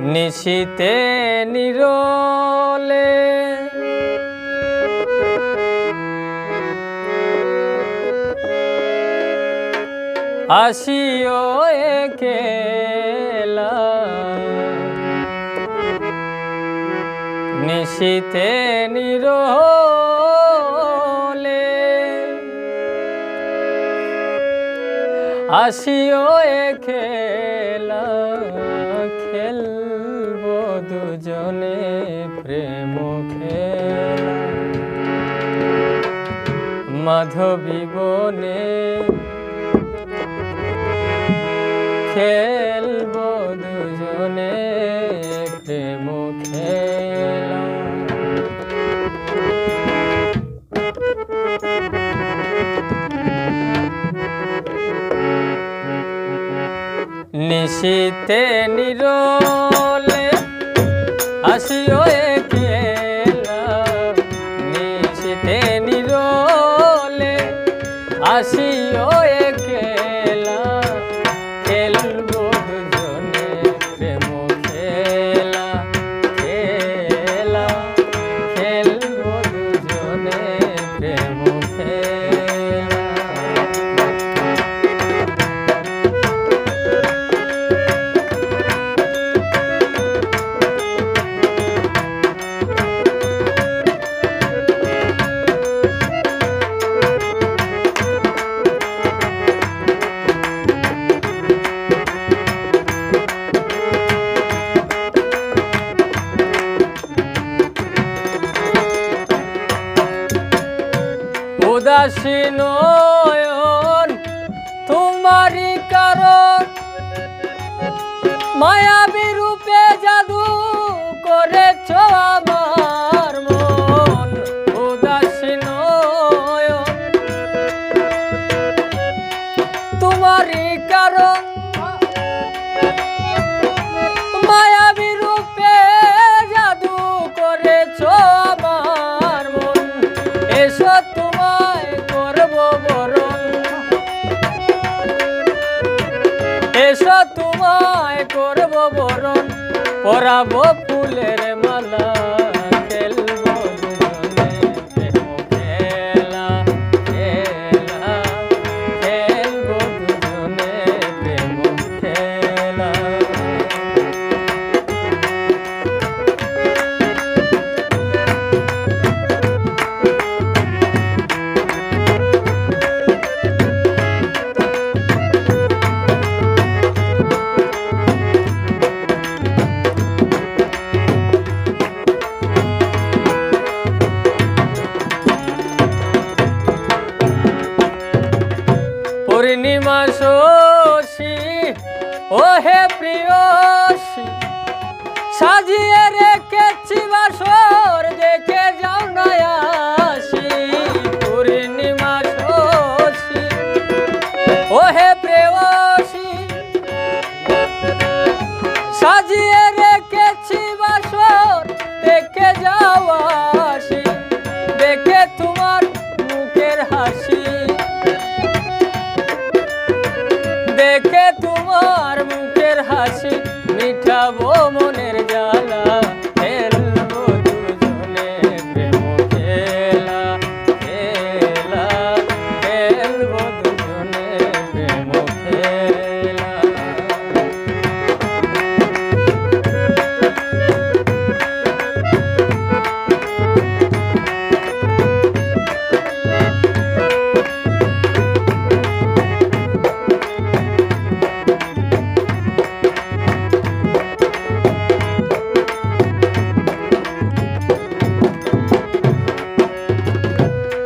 নিশিতে নিরলে আসিও একেলা নিশিতে নিরলে আসিও একেলা খেলবো দুজনে প্রেম খেলা মাধবী বনে খেলবো দুজনে প্রেম খেলা নিশিতে নিরলে আসিও একেলা নিশিতে নিরলে আসিও একেলা খেলবো দুজনে প্রেম খেলা খেলা খেলবো দুজনে প্রেম খেলা উদাসী নয়ন তোমারই কারণ মায়াবী রূপে জাদু করেছ আমার মন উদাসী নয়ন তোমারই কারণ মায়াবী রূপে জাদু করেছ আমার মন এসো এসো তোমায় করব বরণ পরাবো ফুলের মালা খেলবো দুজনে প্রেম খেলা খেলা খেলবো দুজনে প্রেম খেলা পূর্ণিমা শশী ও হে প্রিয়সী সাজিয়ে রেখেছি বাসর দেখে যাও না আসি পূর্ণিমা শশী ও হে প্রিয়সী সাজিয়ে রেখেছি বাসর দেখে যাও আসি দেখে তোমার মুখের হাসি দেখে তোমার মুখের হাসি মিঠাবো মনের জ্বালা খেলবো দুজনে প্রেম খেলা খেলা খেলবো দুজনে প্রেম খেলা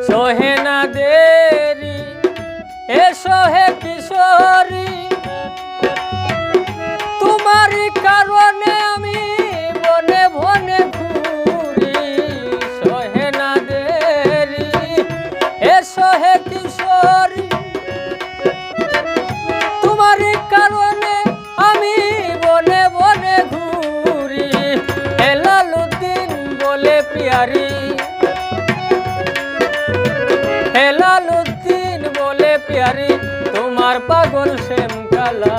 সোহে না দেরি এসো হে কিশোরী তোমারই কারণে আমি বনে বনে ঘুরি সোহে না দেরি এসো হে কিশোরী তোমারই কারণে আমি বনে বনে ঘুরি হেলালুদ্দিন বলে প্রিয়ারি ভান্ডারি তোমার পাগল শ্যাম কালা